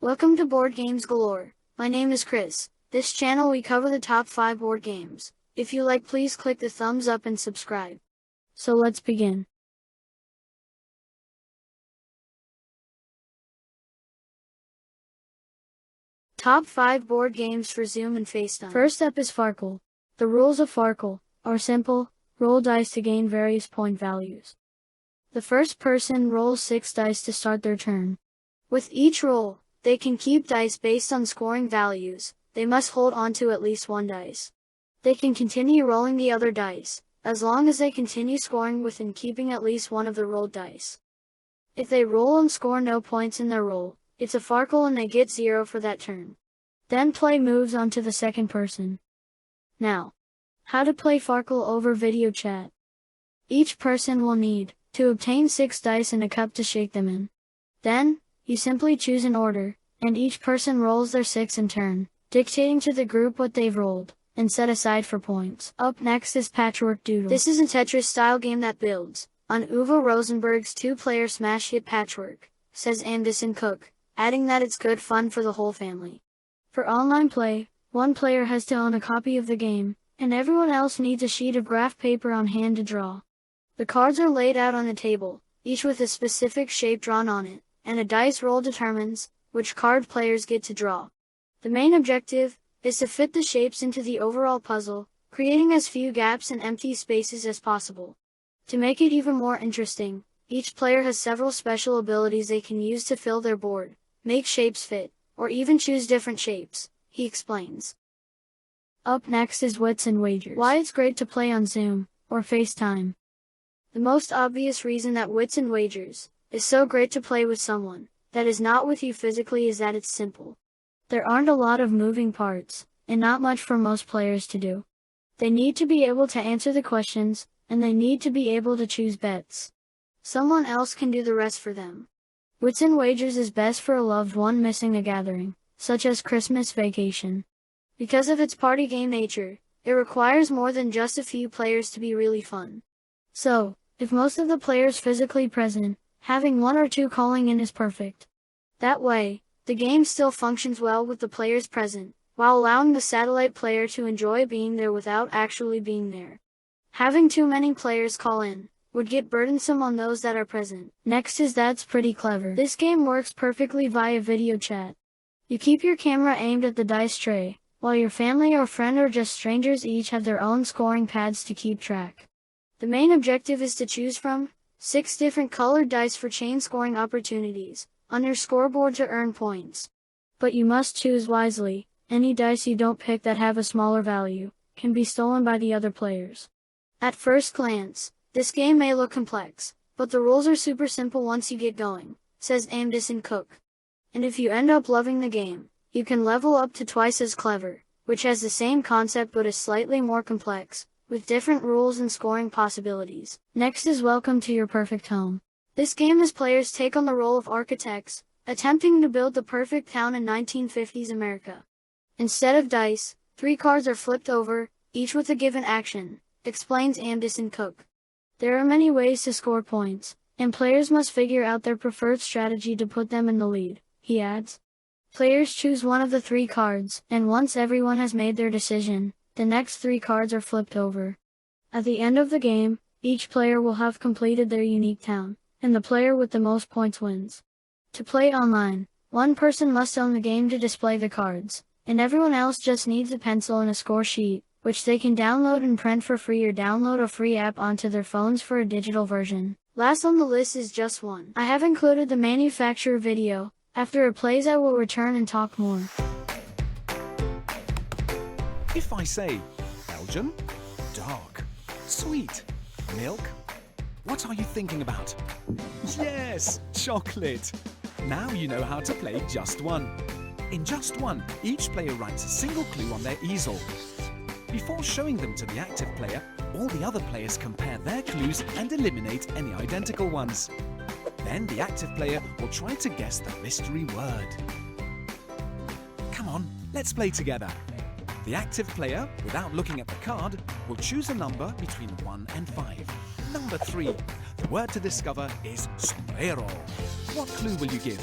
Welcome to Board Games Galore. My name is Chris. This channel we cover the top 5 board games. If you like, please click the thumbs up and subscribe. So let's begin. Top 5 board games for Zoom and Facetime. First up is Farkle. The rules of Farkle are simple. Roll dice to gain various point values. The first person rolls 6 dice to start their turn. With each roll, they can keep dice based on scoring values. They must hold on to at least 1 dice. They can continue rolling the other dice, as long as they continue scoring within keeping at least one of the rolled dice. If they roll and score no points in their roll, it's a Farkle and they get 0 for that turn. Then play moves on to the second person. Now, how to play Farkle over video chat. Each person will need to obtain 6 dice and a cup to shake them in. Then, you simply choose an order, and each person rolls their 6 in turn, dictating to the group what they've rolled, and set aside for points. Up next is Patchwork Doodle. This is a Tetris-style game that builds on Uwe Rosenberg's 2-player smash hit Patchwork, says Anderson Cook, adding that it's good fun for the whole family. For online play, one player has to own a copy of the game, and everyone else needs a sheet of graph paper on hand to draw. The cards are laid out on the table, each with a specific shape drawn on it, and a dice roll determines which card players get to draw. The main objective is to fit the shapes into the overall puzzle, creating as few gaps and empty spaces as possible. To make it even more interesting, each player has several special abilities they can use to fill their board, make shapes fit, or even choose different shapes, he explains. Up next is Wits and Wagers. Why it's great to play on Zoom or FaceTime. The most obvious reason that Wits and Wagers is so great to play with someone that is not with you physically is that it's simple. There aren't a lot of moving parts, and not much for most players to do. They need to be able to answer the questions, and they need to be able to choose bets. Someone else can do the rest for them. Wits and Wagers is best for a loved one missing a gathering, such as Christmas vacation. Because of its party game nature, it requires more than just a few players to be really fun. So, if most of the players physically present, having 1 or 2 calling in is perfect. That way, the game still functions well with the players present, while allowing the satellite player to enjoy being there without actually being there. Having too many players call in would get burdensome on those that are present. Next is That's Pretty Clever. This game works perfectly via video chat. You keep your camera aimed at the dice tray, while your family or friend or just strangers each have their own scoring pads to keep track. The main objective is to choose from 6 different colored dice for chain scoring opportunities on your scoreboard to earn points. But you must choose wisely. Any dice you don't pick that have a smaller value can be stolen by the other players. At first glance, this game may look complex, but the rules are super simple once you get going, says Anderson Cook. And if you end up loving the game, you can level up to Twice as Clever, which has the same concept but is slightly more complex, with different rules and scoring possibilities. Next is Welcome to Your Perfect Home. This game as players take on the role of architects, attempting to build the perfect town in 1950s America. Instead of dice, 3 cards are flipped over, each with a given action, explains Anderson Cook. There are many ways to score points, and players must figure out their preferred strategy to put them in the lead, he adds. Players choose one of the 3 cards, and once everyone has made their decision, the next 3 cards are flipped over. At the end of the game, each player will have completed their unique town, and the player with the most points wins. To play online, one person must own the game to display the cards, and everyone else just needs a pencil and a score sheet, which they can download and print for free or download a free app onto their phones for a digital version. Last on the list is Just One. I have included the manufacturer video. After it plays, I will return and talk more. If I say Belgium, dark, sweet, milk, what are you thinking about? Yes, chocolate! Now you know how to play Just One. In Just One, each player writes a single clue on their easel. Before showing them to the active player, all the other players compare their clues and eliminate any identical ones. Then the active player will try to guess the mystery word. Come on, let's play together. The active player, without looking at the card, will choose a number between 1 and 5. Number 3. The word to discover is sombrero. What clue will you give?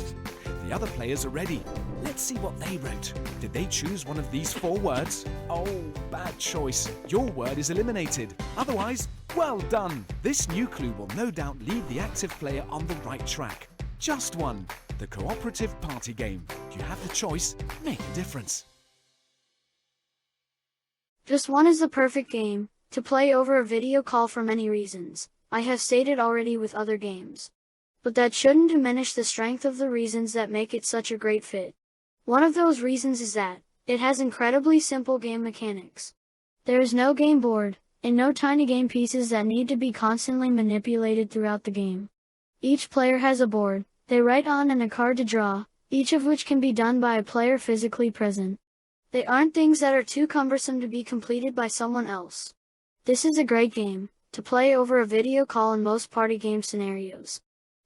The other players are ready. Let's see what they wrote. Did they choose one of these 4 words? Oh, bad choice. Your word is eliminated. Otherwise, well done. This new clue will no doubt lead the active player on the right track. Just one. The cooperative party game. You have the choice. Make a difference. Just one is the perfect game to play over a video call for many reasons. I have stated already with other games. But that shouldn't diminish the strength of the reasons that make it such a great fit. One of those reasons is that it has incredibly simple game mechanics. There is no game board, and no tiny game pieces that need to be constantly manipulated throughout the game. Each player has a board they write on and a card to draw, each of which can be done by a player physically present. They aren't things that are too cumbersome to be completed by someone else. This is a great game to play over a video call in most party game scenarios.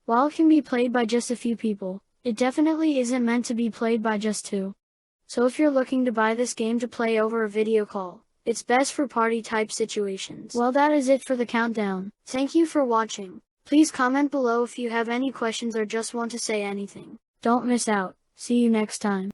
While it can be played by just a few people, it definitely isn't meant to be played by just 2. So if you're looking to buy this game to play over a video call, it's best for party-type situations. Well, that is it for the countdown. Thank you for watching. Please comment below if you have any questions or just want to say anything. Don't miss out. See you next time.